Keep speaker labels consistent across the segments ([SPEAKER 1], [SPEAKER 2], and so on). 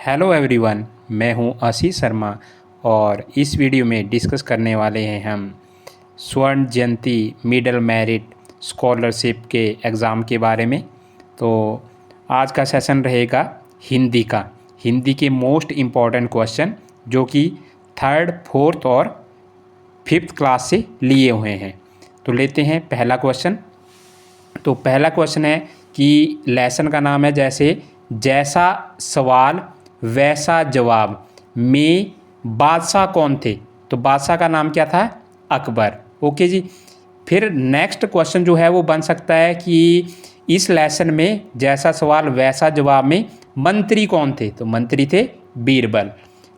[SPEAKER 1] Hello everyone, मैं हूं आशीष शर्मा और इस वीडियो में डिस्कस करने वाले हैं हम स्वर्ण जयंती मिडिल मेरिट स्कॉलरशिप के एग्ज़ाम के बारे में। तो आज का सेशन रहेगा हिंदी के मोस्ट इम्पॉर्टेंट क्वेश्चन जो कि थर्ड, फोर्थ और फिफ्थ क्लास से लिए हुए हैं। तो लेते हैं पहला क्वेश्चन। तो पहला क्वेश्चन है कि लेसन का नाम है जैसा सवाल वैसा जवाब में बादशाह कौन थे। तो बादशाह का नाम क्या था? अकबर। ओके जी। फिर नेक्स्ट क्वेश्चन जो है वो बन सकता है कि इस लेसन में जैसा सवाल वैसा जवाब में मंत्री कौन थे। तो मंत्री थे बीरबल।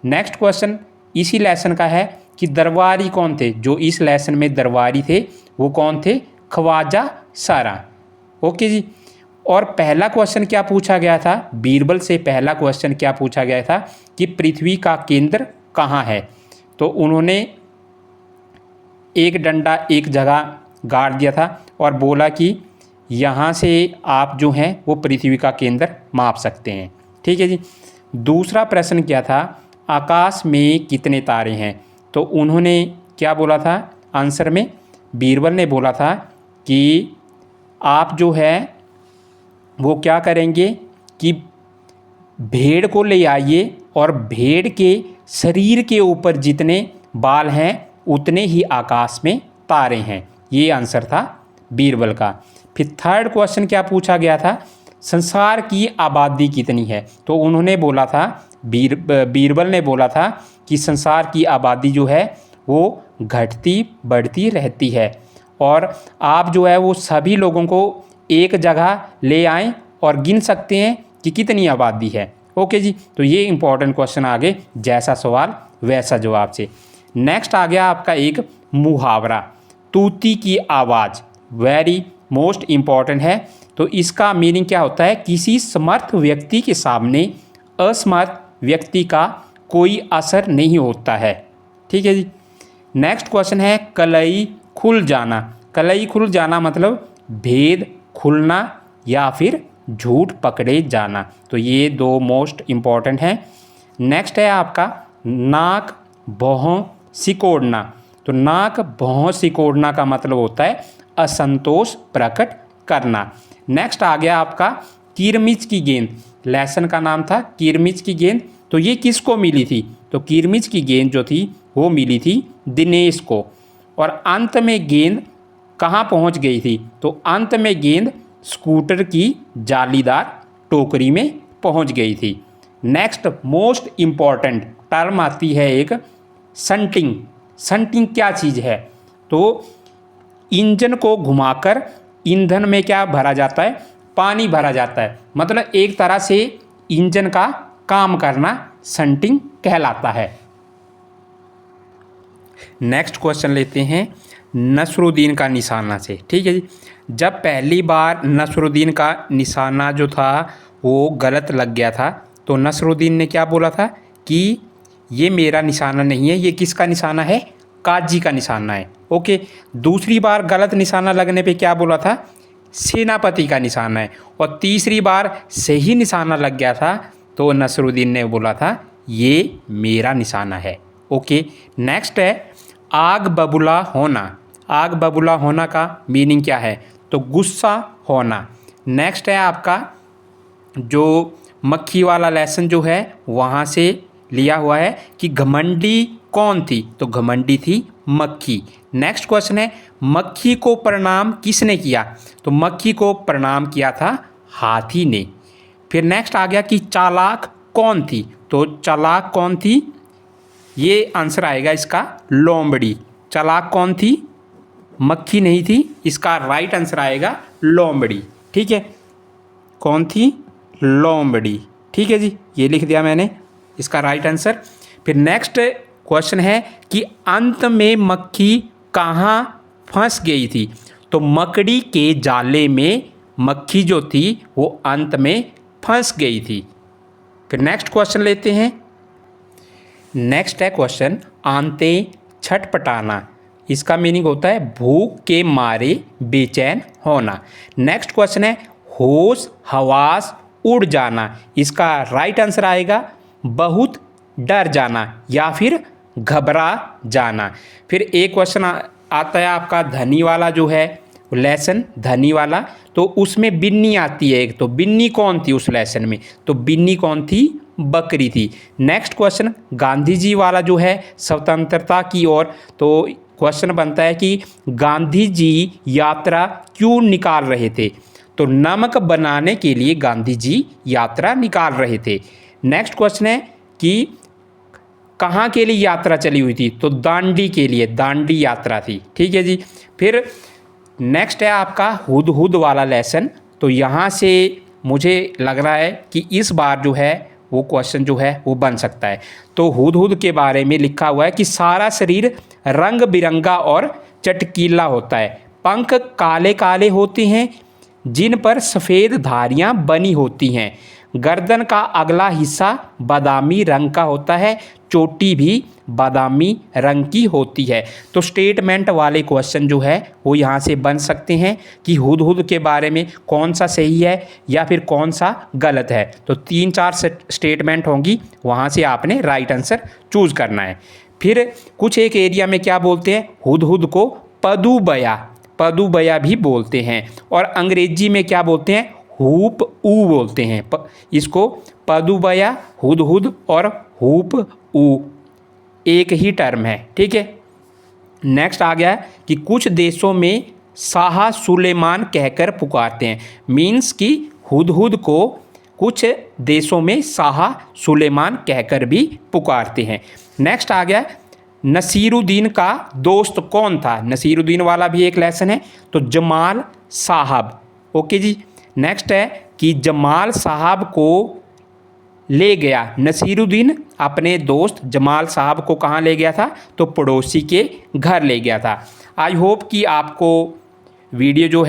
[SPEAKER 1] नेक्स्ट क्वेश्चन इसी लेसन का है कि दरबारी कौन थे। जो इस लेसन में दरबारी थे वो कौन थे? ख्वाजा सरा। ओके जी। और पहला क्वेश्चन क्या पूछा गया था? बीरबल से पहला क्वेश्चन क्या पूछा गया था कि पृथ्वी का केंद्र कहाँ है। तो उन्होंने एक डंडा एक जगह गाड़ दिया था और बोला कि यहाँ से आप जो हैं वो पृथ्वी का केंद्र माप सकते हैं। ठीक है जी। दूसरा प्रश्न क्या था? आकाश में कितने तारे हैं। तो उन्होंने क्या बोला था आंसर में? बीरबल ने बोला था कि आप जो है वो क्या करेंगे कि भेड़ को ले आइए और भेड़ के शरीर के ऊपर जितने बाल हैं उतने ही आकाश में तारे हैं। ये आंसर था बीरबल का। फिर थर्ड क्वेश्चन क्या पूछा गया था? संसार की आबादी कितनी है। तो उन्होंने बोला था बीरबल ने बोला था कि संसार की आबादी जो है वो घटती बढ़ती रहती है और आप जो है वो सभी लोगों को एक जगह ले आएं और गिन सकते हैं कि कितनी आबादी है। ओके जी। तो ये इंपॉर्टेंट क्वेश्चन आगे जैसा सवाल वैसा जवाब से। नेक्स्ट आ गया आपका एक मुहावरा, तूती की आवाज़। वेरी मोस्ट इम्पॉर्टेंट है। तो इसका मीनिंग क्या होता है? किसी समर्थ व्यक्ति के सामने असमर्थ व्यक्ति का कोई असर नहीं होता है। ठीक है जी। नेक्स्ट क्वेश्चन है कलई खुल जाना। कलई खुल जाना मतलब भेद खुलना या फिर झूठ पकड़े जाना। तो ये दो मोस्ट इम्पॉर्टेंट हैं। नेक्स्ट है आपका नाक भौं सिकोड़ना। तो नाक भौं सिकोड़ना का मतलब होता है असंतोष प्रकट करना। नेक्स्ट आ गया आपका किरमिच की गेंद। लेसन का नाम था किरमिच की गेंद। तो ये किसको मिली थी? तो किरमिच की गेंद जो थी वो मिली थी दिनेश को। और अंत में गेंद कहाँ पहुँच गई थी? तो अंत में गेंद स्कूटर की जालीदार टोकरी में पहुँच गई थी। नेक्स्ट मोस्ट इम्पॉर्टेंट टर्म आती है एक संटिंग। संटिंग क्या चीज़ है? तो इंजन को घुमाकर ईंधन में क्या भरा जाता है? पानी भरा जाता है। मतलब एक तरह से इंजन का काम करना संटिंग कहलाता है। नेक्स्ट क्वेश्चन लेते हैं नसरुद्दीन का निशाना से। ठीक है जी। जब पहली बार नसरुद्दीन का निशाना जो था वो गलत लग गया था तो नसरुद्दीन ने क्या बोला था कि ये मेरा निशाना नहीं है, ये किसका निशाना है? काजी का निशाना है। ओके। दूसरी बार गलत निशाना लगने पे क्या बोला था? सेनापति का निशाना है। और तीसरी बार सही निशाना लग गया था तो नसरुद्दीन ने बोला था ये मेरा निशाना है। ओके। नेक्स्ट है आग बबूला होना। आग बबूला होना का मीनिंग क्या है? तो गुस्सा होना। नेक्स्ट है आपका जो मक्खी वाला लेसन जो है वहाँ से लिया हुआ है कि घमंडी कौन थी। तो घमंडी थी मक्खी। नेक्स्ट क्वेश्चन है मक्खी को प्रणाम किसने किया। तो मक्खी को प्रणाम किया था हाथी ने। फिर नेक्स्ट आ गया कि चालाक कौन थी। तो चालाक कौन थी? ये आंसर आएगा इसका लोमड़ी। चालाक कौन थी? मक्खी नहीं थी। इसका राइट आंसर आएगा लोमड़ी। ठीक है। कौन थी? लोमड़ी। ठीक है जी। ये लिख दिया मैंने इसका राइट आंसर। फिर नेक्स्ट क्वेश्चन है कि अंत में मक्खी कहाँ फंस गई थी। तो मकड़ी के जाले में मक्खी जो थी वो अंत में फंस गई थी। फिर नेक्स्ट क्वेश्चन लेते हैं। नेक्स्ट है क्वेश्चन आंते छटपटाना। इसका मीनिंग होता है भूख के मारे बेचैन होना। नेक्स्ट क्वेश्चन है होश हवास उड़ जाना। इसका राइट आंसर आएगा बहुत डर जाना या फिर घबरा जाना। फिर एक क्वेश्चन आता है आपका धनी वाला जो है लेसन, धनी वाला, तो उसमें बिन्नी आती है एक, तो बिन्नी कौन थी उस लेसन में, तो बिन्नी कौन थी, बकरी थी। नेक्स्ट क्वेश्चन गांधी जी वाला जो है स्वतंत्रता की ओर, तो क्वेश्चन बनता है कि गांधी जी यात्रा क्यों निकाल रहे थे, तो नमक बनाने के लिए गांधी जी यात्रा निकाल रहे थे। नेक्स्ट क्वेश्चन है कि कहाँ के लिए यात्रा चली हुई थी, तो दांडी के लिए, दांडी यात्रा थी। ठीक है जी। फिर नेक्स्ट है आपका हुदहुद वाला लेसन, तो यहाँ से मुझे लग रहा है कि इस बार जो है वो क्वेश्चन जो है वो बन सकता है। तो हुदहुद के बारे में लिखा हुआ है कि सारा शरीर रंग बिरंगा और चटकीला होता है, पंख काले काले होते हैं जिन पर सफ़ेद धारियाँ बनी होती हैं, गर्दन का अगला हिस्सा बादामी रंग का होता है, चोटी भी बादामी रंग की होती है। तो स्टेटमेंट वाले क्वेश्चन जो है वो यहाँ से बन सकते हैं कि हुदहुद के बारे में कौन सा सही है या फिर कौन सा गलत है। तो 3-4 स्टेटमेंट होंगी, वहाँ से आपने राइट आंसर चूज़ करना है। फिर कुछ एक एरिया में क्या बोलते हैं, हुदहुद को पदुबया, पदुबया भी बोलते हैं, और अंग्रेजी में क्या बोलते हैं, हुप ऊ बोलते हैं। इसको पदुबया, हुदहुद और हुप ऊ एक ही टर्म है। ठीक है। नेक्स्ट आ गया कि कुछ देशों में शाह सुलेमान कहकर पुकारते हैं, मीन्स कि हुदहुद को कुछ देशों में शाह सुलेमान कहकर भी पुकारते हैं। नेक्स्ट आ गया नसीरुद्दीन का दोस्त कौन था, नसीरुद्दीन वाला भी एक लेसन है, तो जमाल साहब। ओके जी। नेक्स्ट है कि जमाल साहब को ले गया नसीरुद्दीन अपने दोस्त जमाल साहब को कहाँ ले गया था, तो पड़ोसी के घर ले गया था। आई होप कि आपको वीडियो जो है